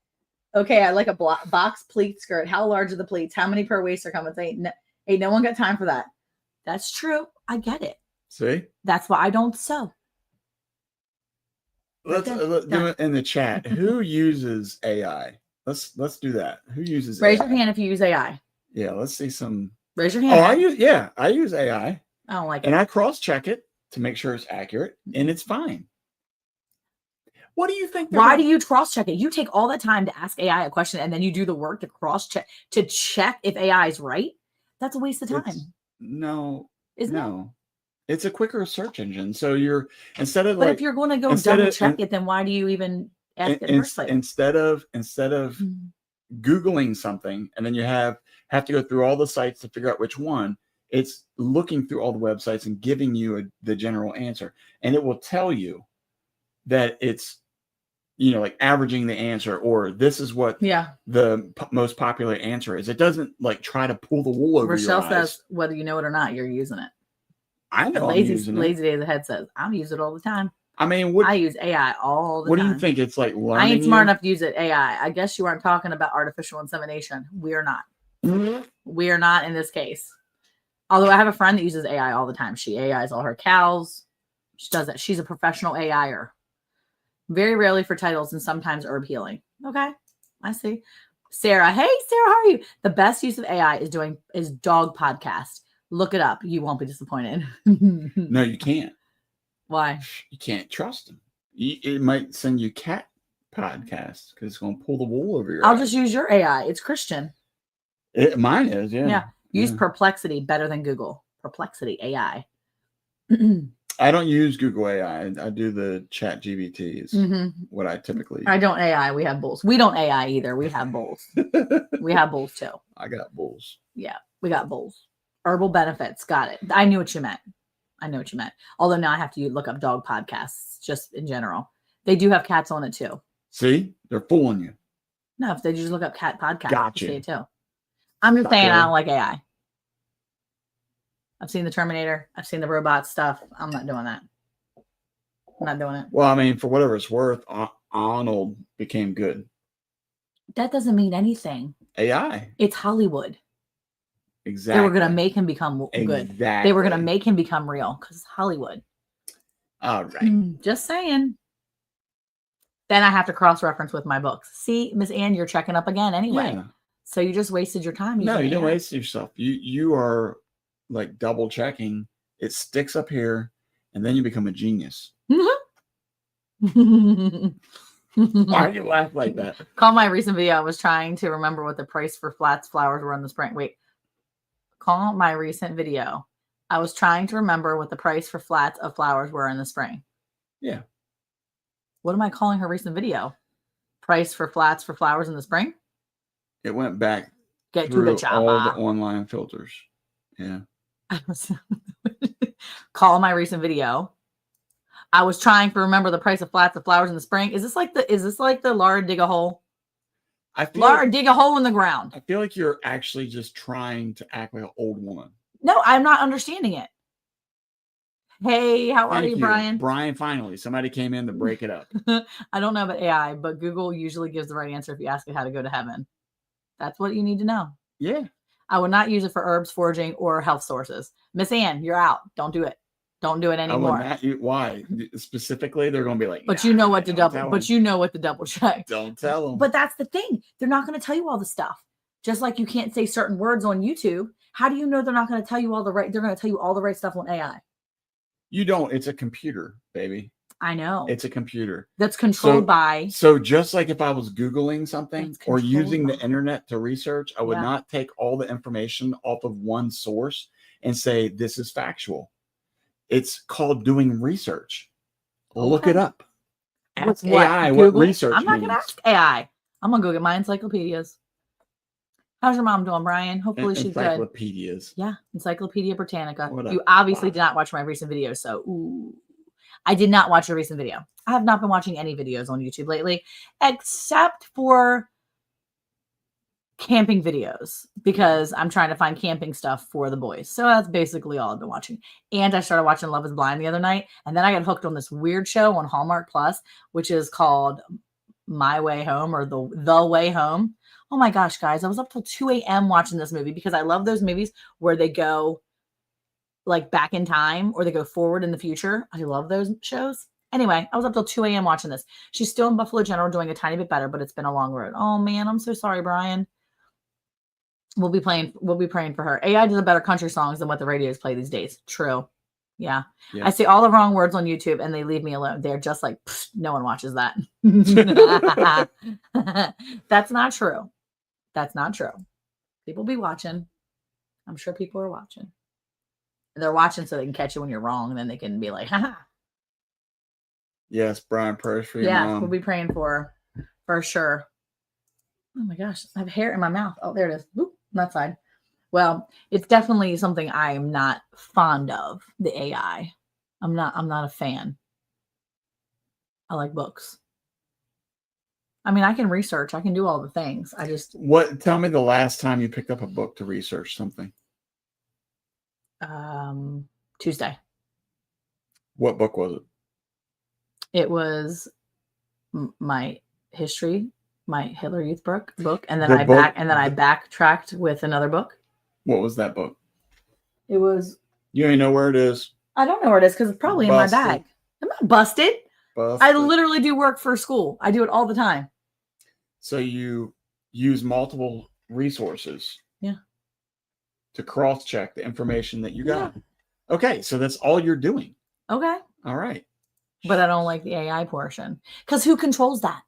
Okay. I like a box pleat skirt. How large are the pleats? How many per waist are coming? Ain't no one got time for that. That's true. I get it. See? That's why I don't sew. Let's do it in the chat. Who uses AI? Let's do that. Who uses Raise AI? your hand if you use AI. Yeah. Let's see some. Raise your hand. Oh, I use AI. I don't like it. And I cross-check it to make sure it's accurate, and it's fine. What do you think? Why do you cross-check it? You take all the time to ask AI a question, and then you do the work to cross-check to check if AI is right. That's a waste of time. Isn't it? It's a quicker search engine. So you're instead of but if you're going to go double check it, then why do you even ask it first? Instead of Googling something, and then you have to go through all the sites to figure out which one. It's looking through all the websites and giving you the general answer, and it will tell you that it's like averaging the answer, or this is what the most popular answer is. It doesn't like try to pull the wool over your eyes. Rochelle says whether you know it or not, you're using it. I know. Lazy Days Ahead says I'm using it all the time. I mean, I use AI all the time. What do you think? It's like learning. I ain't smart enough to use it. AI. I guess you aren't talking about artificial insemination. We're not. Mm-hmm. We are not in this case. Although I have a friend that uses AI all the time. She AIs all her cows. She does that. She's a professional AIer. Very rarely for titles and sometimes herb healing. Okay. I see. Sarah. Hey, Sarah, how are you? The best use of AI is dog podcast. Look it up. You won't be disappointed. No, you can't. Why? You can't trust them. It might send you cat podcasts because it's going to pull the wool over your eyes. I'll just use your AI. It's Christian. Mine is, yeah. Yeah. Use Perplexity better than Google. Perplexity AI. I don't use Google AI. I do the Chat GBT what I typically. I don't AI. We have bulls. We don't AI either. We have bulls. We have bulls too. I got bulls. Yeah, we got bulls. Herbal benefits. Got it. I knew what you meant. Although now I have to look up dog podcasts just in general. They do have cats on it too. See? They're fooling you. No, if they just look up cat podcasts, gotcha. See it too. I'm just saying I don't like AI. I've seen the Terminator. I've seen the robot stuff. I'm not doing that. I'm not doing it. Well, I mean, for whatever it's worth, Arnold became good. That doesn't mean anything. AI. It's Hollywood. Exactly. They were going to make him become good. Exactly. They were going to make him become real because it's Hollywood. All right. Just saying. Then I have to cross-reference with my books. See, Miss Ann, you're checking up again anyway. Yeah. So you just wasted your time. No, you didn't waste yourself. You are like double checking. It sticks up here, and then you become a genius. Why do you laugh like that? Call my recent video. I was trying to remember what the price for flats flowers were in the spring. Wait. Call my recent video. I was trying to remember what the price for flats of flowers were in the spring. Yeah. What am I calling her recent video? Price for flats for flowers in the spring? It went back through all the online filters. Yeah. Call my recent video. I was trying to remember the price of flats of flowers in the spring. Is this like the Laura dig a hole? Laura dig a hole in the ground. I feel like you're actually just trying to act like an old woman. No, I'm not understanding it. Hey, how are you, Brian? Brian, finally. Somebody came in to break it up. I don't know about AI, but Google usually gives the right answer if you ask it how to go to heaven. That's what you need to know. Yeah. I would not use it for herbs, foraging, or health sources. Miss Ann, you're out. Don't do it. Don't do it anymore. Why specifically? They're going to be like, but you know what to double. tell But 'em. you know what to double check. Don't tell them. But that's the thing. They're not going to tell you all the stuff. Just like you can't say certain words on YouTube. How do you know they're not going to tell you all the right? They're going to tell you all the right stuff on AI. You don't. It's a computer, baby. I know. It's a computer That's controlled by. So just like if I was Googling something It's or controlled using the by. internet to research, I would Yeah. not take all the information off of one source and say this is factual. It's called doing research. Look Okay. it up. What's Ask AI what research I'm not going to means. ask AI. I'm going to go get my encyclopedias. How's your mom doing, Brian? Hopefully she's good. Encyclopedias. Yeah, Encyclopedia Britannica. What a You obviously bop. did not watch my recent video, so ooh. I did not watch a recent video. I have not been watching any videos on YouTube lately, except for camping videos, because I'm trying to find camping stuff for the boys. So that's basically all I've been watching. And I started watching Love is Blind the other night, and then I got hooked on this weird show on Hallmark Plus, which is called My Way Home, or The Way Home. Oh my gosh, guys, I was up till 2 a.m. watching this movie because I love those movies where they go like back in time or they go forward in the future. I love those shows. Anyway, I was up till 2 a.m. watching this. She's still in Buffalo General doing a tiny bit better, but it's been a long road. Oh man, I'm so sorry, Brian. We'll be praying for her. AI does a better country songs than what the radios play these days. True. Yeah. Yeah. I say all the wrong words on YouTube and they leave me alone. They're just like, no one watches that. That's not true. That's not true. People be watching. I'm sure people are watching. They're watching so they can catch you when you're wrong, and then they can be like, haha. Yes, Brian, prayers for your Yeah, mom. we'll be praying for her, for sure. Oh my gosh, I have hair in my mouth. Oh, there it is. Boop, on that side. Well, it's definitely something I am not fond of, the AI. I'm not a fan. I like books. I mean, I can research. I can do all the things. I just Tell me the last time you picked up a book to research something. Tuesday. What book was it? It was my history, my Hitler Youth book, and then I backtracked with another book. What was that book? It was. You ain't know where it is. I don't know where it is because it's probably in my bag. I'm not busted. I literally do work for school. I do it all the time. So you use multiple resources. Yeah. To cross-check the information that you got. Yeah. Okay, so that's all you're doing. Okay. All right. But I don't like the AI portion. Because who controls that?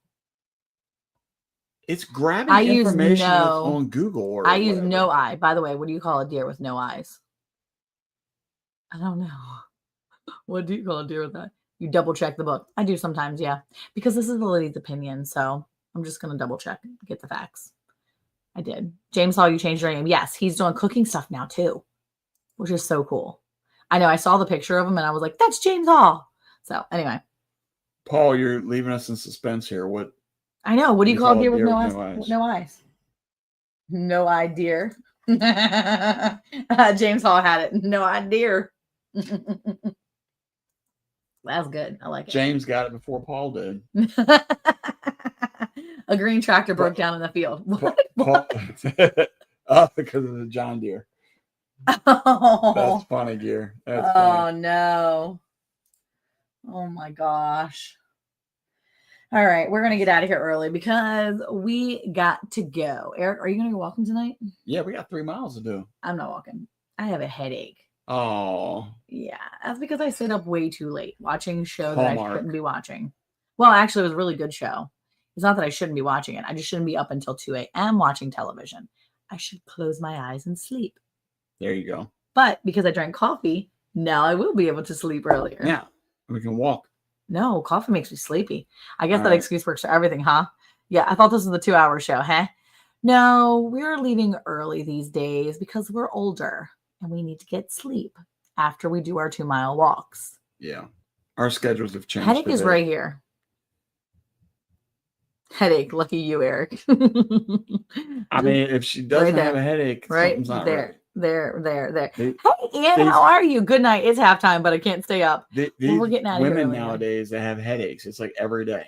It's grabbing information on Google. Or I use no eye. By the way, what do you call a deer with no eyes? I don't know. What do you call a deer with that? You double check the book. I do sometimes, yeah. Because this is the lady's opinion. So I'm just going to double check and get the facts. I did. James Hall, you changed your name. Yes, he's doing cooking stuff now too, which is so cool. I know. I saw the picture of him and I was like, that's James Hall. So anyway. Paul, you're leaving us in suspense here. What? I know. What do you call a deer with no eyes? No eyes. No eye deer. James Hall had it. No eye deer. That's good. I like it. James got it before Paul did. A green tractor broke down in the field. Paul, because of the John Deere. Oh. That's funny, Gear. That's funny. No. Oh my gosh. All right, we're gonna get out of here early because we got to go. Eric, are you gonna go walking tonight? Yeah, we got 3 miles to do. I'm not walking. I have a headache. Oh. Yeah, that's because I stayed up way too late watching a show that I shouldn't be watching. Well, actually, it was a really good show. It's not that I shouldn't be watching it. I just shouldn't be up until 2 a.m. watching television. I should close my eyes and sleep. There you go. But because I drank coffee, now I will be able to sleep earlier. Yeah, we can walk. No, coffee makes me sleepy. I guess that excuse works for everything, huh? Yeah, I thought this was a 2-hour show, huh? No, we're leaving early these days because we're older and we need to get sleep after we do our 2-mile walks. Yeah, our schedules have changed. Headache is right here. Headache, lucky you, Eric. I mean, if she doesn't have a headache, something's not there. right. There. Hey, Ian, how are you? Good night. It's halftime, but I can't stay up. We're getting out of here. Women nowadays that have headaches, it's like every day.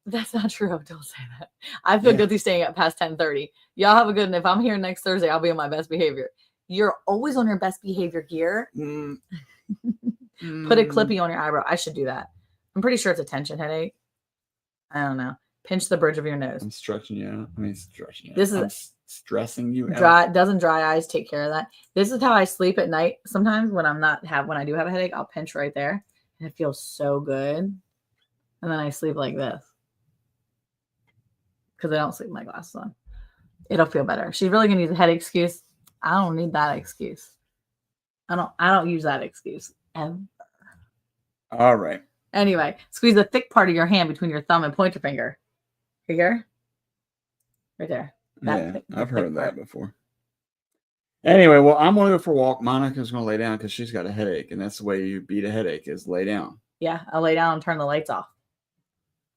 That's not true. Don't say that. I feel Yeah. guilty staying up past 10:30. Y'all have a good one. If I'm here next Thursday, I'll be on my best behavior. You're always on your best behavior gear. Mm, Put a mm, clippy on your eyebrow. I should do that. I'm pretty sure it's a tension headache. I don't know. Pinch the bridge of your nose. I'm stretching you out. I mean, stretching you This out. is- I'm stressing you out. Doesn't dry eyes take care of that? This is how I sleep at night. Sometimes when when I do have a headache, I'll pinch right there, and it feels so good. And then I sleep like this because I don't sleep with my glasses on. It'll feel better. She's really gonna use a head excuse. I don't need that excuse. I don't use that excuse ever. All right. Anyway, squeeze the thick part of your hand between your thumb and pointer finger. Here, right there. Yeah, I've heard of that before. Anyway, well, I'm going to go for a walk. Monica's going to lay down because she's got a headache, and that's the way you beat a headache is lay down. Yeah, I'll lay down and turn the lights off.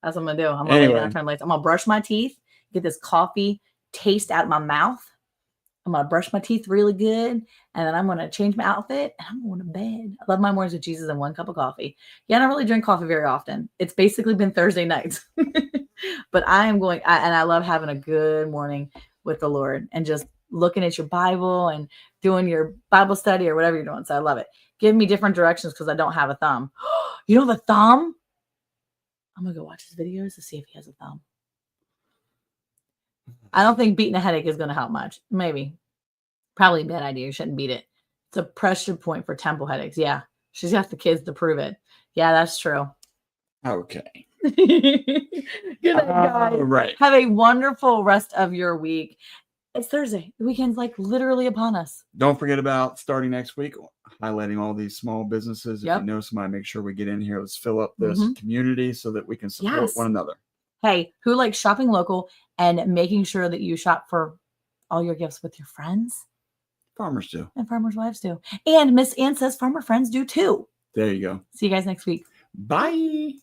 That's what I'm gonna do. I'm gonna lay down and turn the lights. I'm gonna brush my teeth, get this coffee taste out of my mouth. I'm gonna brush my teeth really good, and then I'm gonna change my outfit and I'm going to bed. I love my mornings with Jesus and 1 cup of coffee. Yeah, I don't really drink coffee very often. It's basically been Thursday nights, but I am going, and I love having a good morning with the Lord and just looking at your Bible and doing your Bible study or whatever you're doing. So I love it. Give me different directions because I don't have a thumb. You don't have a thumb? I'm gonna go watch his videos to see if he has a thumb. I don't think beating a headache is gonna help much. Maybe. Probably a bad idea. You shouldn't beat it. It's a pressure point for temple headaches. Yeah. She's got the kids to prove it. Yeah, that's true. Okay. Good night, guys. All right. Have a wonderful rest of your week. It's Thursday. The weekend's like literally upon us. Don't forget about starting next week, highlighting all these small businesses. Yep. If you know somebody, make sure we get in here. Let's fill up this Mhm. community so that we can support Yes. one another. Hey, who likes shopping local and making sure that you shop for all your gifts with your friends? Farmers do. And farmers' wives do. And Miss Ann says farmer friends do too. There you go. See you guys next week. Bye.